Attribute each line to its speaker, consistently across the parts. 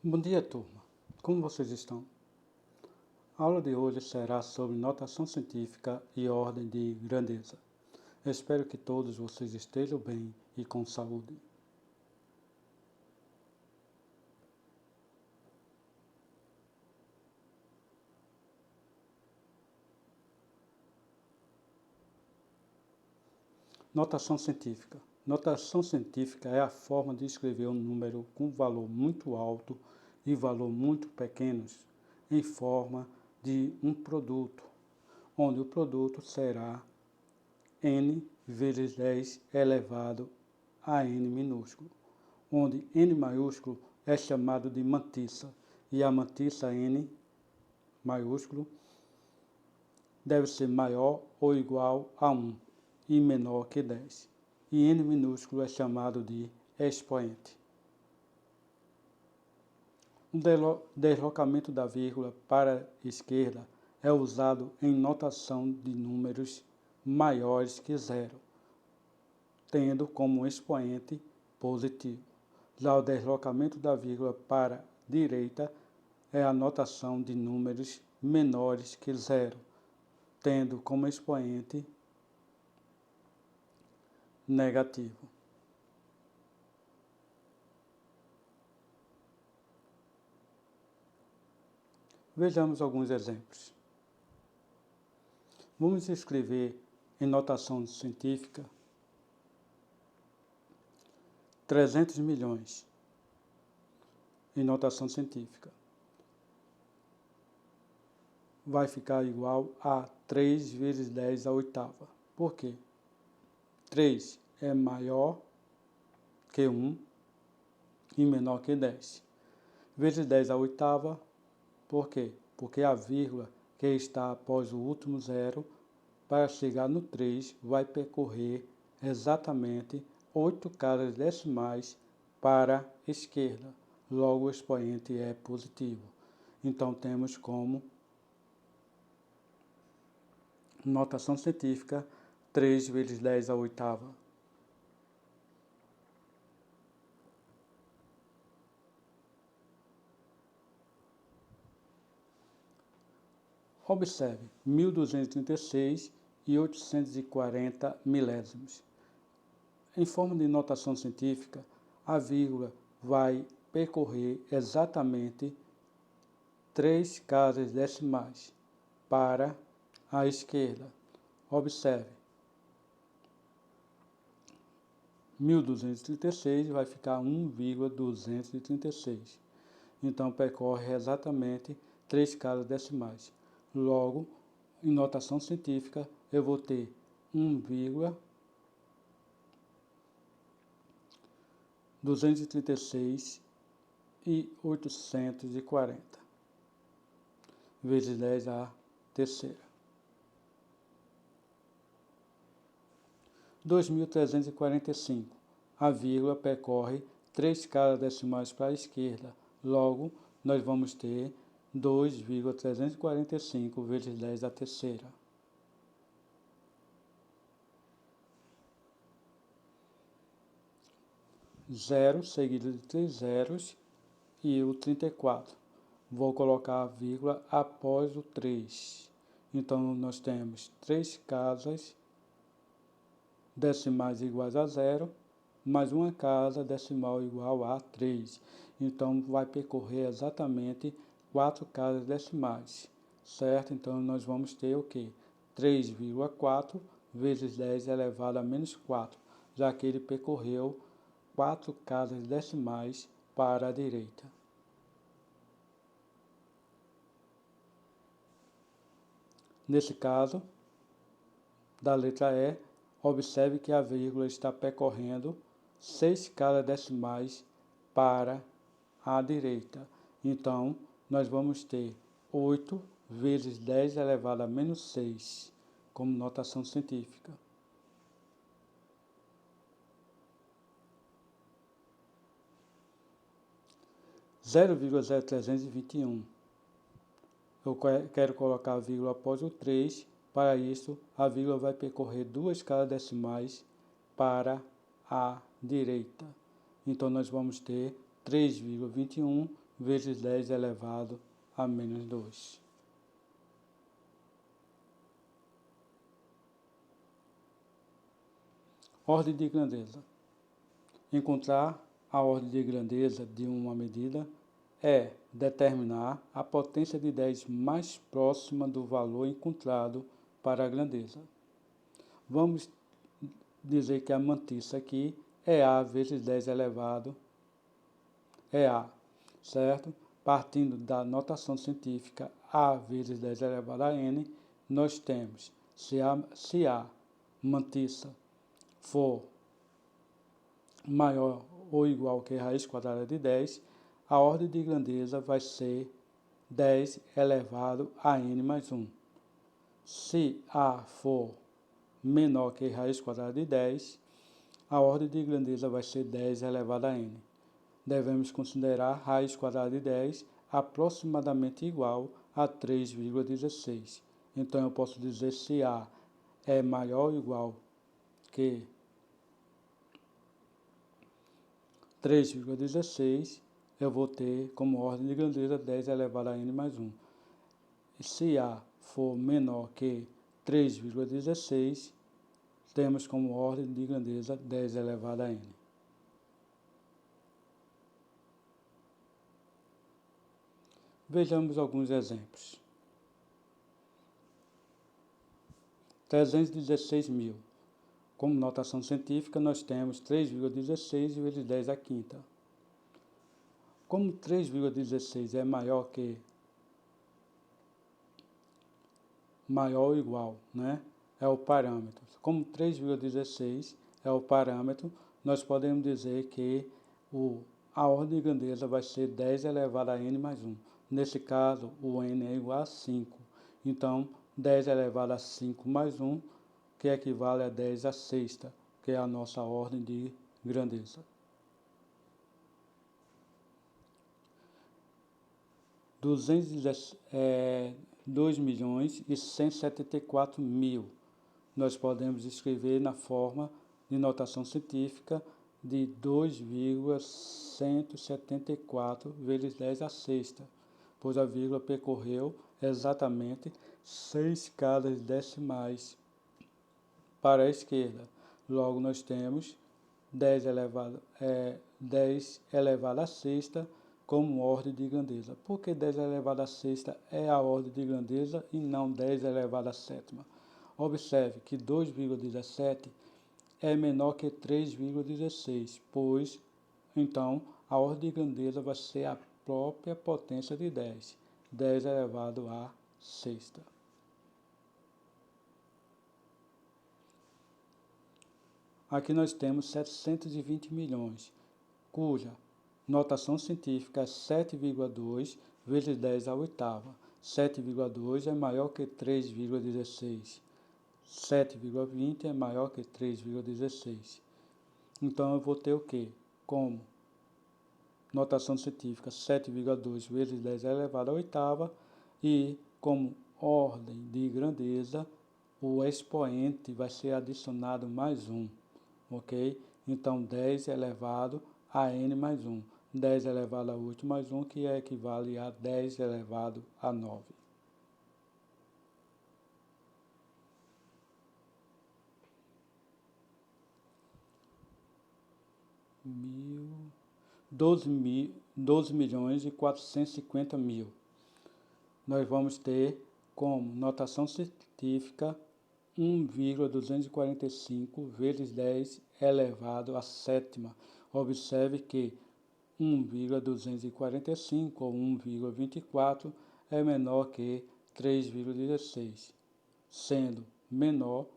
Speaker 1: Bom dia, turma. Como vocês estão? A aula de hoje será sobre notação científica e ordem de grandeza. Espero que todos vocês estejam bem e com saúde. Notação científica. Notação científica é a forma de escrever um número com valor muito alto e valor muito pequenos em forma de um produto, onde o produto será n vezes 10 elevado a n minúsculo, onde n maiúsculo é chamado de mantissa e a mantissa n maiúsculo deve ser maior ou igual a 1 e menor que 10. E n minúsculo é chamado de expoente. O deslocamento da vírgula para a esquerda é usado em notação de números maiores que zero, tendo como expoente positivo. Já o deslocamento da vírgula para a direita é a notação de números menores que zero, tendo como expoente negativo. Vejamos alguns exemplos. Vamos escrever em notação científica 300 milhões em notação científica. Vai ficar igual a 3 vezes 10 à oitava. Por quê? 3 é maior que 1 e menor que 10. Vezes 10 à oitava, por quê? Porque a vírgula que está após o último zero, para chegar no 3, vai percorrer exatamente 8 casas decimais para a esquerda. Logo, o expoente é positivo. Então, temos como notação científica 3 vezes 10 à oitava. Observe, 1236 e 840 milésimos. Em forma de notação científica, a vírgula vai percorrer exatamente 3 casas decimais para a esquerda. Observe, 1236 vai ficar 1,236. Então, percorre exatamente 3 casas decimais. Logo, em notação científica, eu vou ter 1,236 e 840 vezes 10 à terceira. 2345. A vírgula percorre 3 casas decimais para a esquerda. Logo, nós vamos ter 2,345 vezes 10 à terceira. Zero seguido de 3 zeros e o 34. Vou colocar a vírgula após o 3. Então, nós temos 3 casas decimais iguais a zero, mais uma casa decimal igual a 3. Então, vai percorrer exatamente 4 casas decimais, certo? Então, nós vamos ter o quê? 3,4 vezes 10 elevado a menos 4, já que ele percorreu 4 casas decimais para a direita. Nesse caso, da letra E, observe que a vírgula está percorrendo 6 casas decimais para a direita. Então, nós vamos ter 8 vezes 10 elevado a menos 6, como notação científica. Zero vírgula 0321. Eu quero colocar a vírgula após o 3. Para isso, a vírgula vai percorrer 2 casas decimais para a direita. Então, nós vamos ter 3,21 vezes 10 elevado a menos 2. Ordem de grandeza. Encontrar a ordem de grandeza de uma medida é determinar a potência de 10 mais próxima do valor encontrado para a grandeza. Vamos dizer que a mantissa aqui é A vezes 10 elevado é A, certo? Partindo da notação científica A vezes 10 elevado a N, nós temos, se a mantissa for maior ou igual que a raiz quadrada de 10, a ordem de grandeza vai ser 10 elevado a N mais 1. Se A for menor que a raiz quadrada de 10, a ordem de grandeza vai ser 10 elevado a N. Devemos considerar a raiz quadrada de 10 aproximadamente igual a 3,16. Então, eu posso dizer se A é maior ou igual que 3,16, eu vou ter como ordem de grandeza 10 elevado a N mais 1. E se A for menor que 3,16, temos como ordem de grandeza 10 elevado a N. Vejamos alguns exemplos. 316 mil. Como notação científica, nós temos 3,16 vezes 10 à quinta. Como 3,16 é maior ou igual, né? É o parâmetro. Como 3,16 é o parâmetro, nós podemos dizer que a ordem de grandeza vai ser 10 elevado a N mais 1. Nesse caso, o N é igual a 5. Então, 10 elevado a 5 mais 1, que equivale a 10 à sexta, que é a nossa ordem de grandeza. 2.174.000. Nós podemos escrever na forma de notação científica de 2,174 vezes 10 à sexta, pois a vírgula percorreu exatamente 6 escalas decimais para a esquerda. Logo, nós temos 10 elevado à sexta como ordem de grandeza. Por que 10 elevado à sexta é a ordem de grandeza e não 10 elevado à sétima? Observe que 2,17 é menor que 3,16, pois, então, a ordem de grandeza vai ser a própria potência de 10, 10 elevado à sexta. Aqui nós temos 720 milhões, cuja notação científica é 7,2 vezes 10 à oitava. 7,2 é maior que 3,16. 7,20 é maior que 3,16. Então, eu vou ter o quê? Como notação científica 7,2 vezes 10 elevado à oitava e como ordem de grandeza, o expoente vai ser adicionado mais 1. Ok? Então, 10 elevado a N mais 1. 10 elevado a 8 mais 1, que equivale a 10 elevado a 9. Mil, 12.450.000. Nós vamos ter como notação científica 1,245 vezes 10 elevado à sétima. Observe que 1,245 ou 1,24 é menor que 3,16. Sendo menor,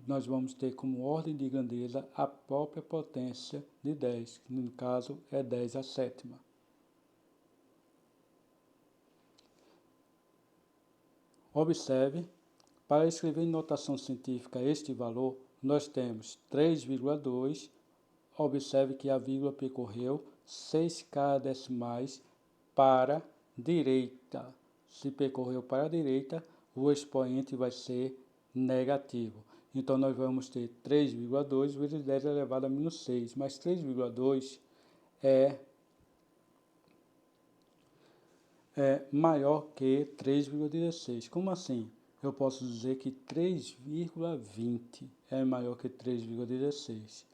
Speaker 1: nós vamos ter como ordem de grandeza a própria potência de 10, que no caso é 10 à sétima. Observe, para escrever em notação científica este valor, nós temos 3,2. Observe que a vírgula percorreu 6 escalas decimais para a direita. Se percorreu para a direita, o expoente vai ser negativo. Então, nós vamos ter 3,2 vezes 10 elevado a menos 6. Mas 3,2 é é maior que 3,16. Como assim? Eu posso dizer que 3,20 é maior que 3,16,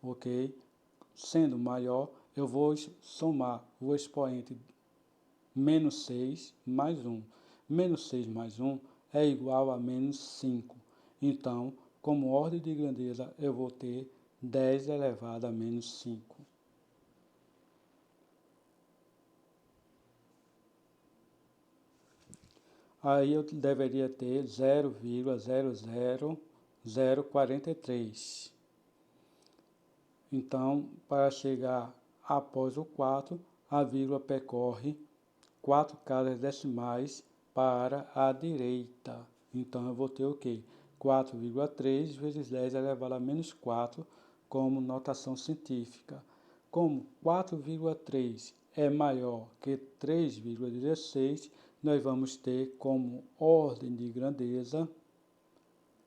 Speaker 1: ok? Sendo maior, eu vou somar o expoente menos 6 mais 1. Menos 6 mais 1 é igual a menos 5. Então, como ordem de grandeza, eu vou ter 10 elevado a menos 5. Aí eu deveria ter 0,00043. Então, para chegar após o 4, a vírgula percorre 4 casas decimais para a direita. Então, eu vou ter o quê? 4,3 vezes 10 elevado a menos 4 como notação científica. Como 4,3 é maior que 3,16, nós vamos ter como ordem de grandeza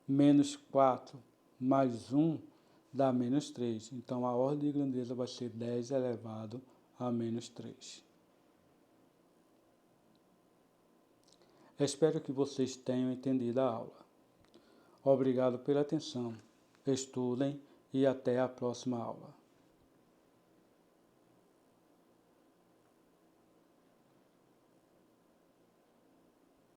Speaker 1: menos 4 mais 1 dá menos 3. Então, a ordem de grandeza vai ser 10 elevado a menos 3. Espero que vocês tenham entendido a aula. Obrigado pela atenção. Estudem e até a próxima aula.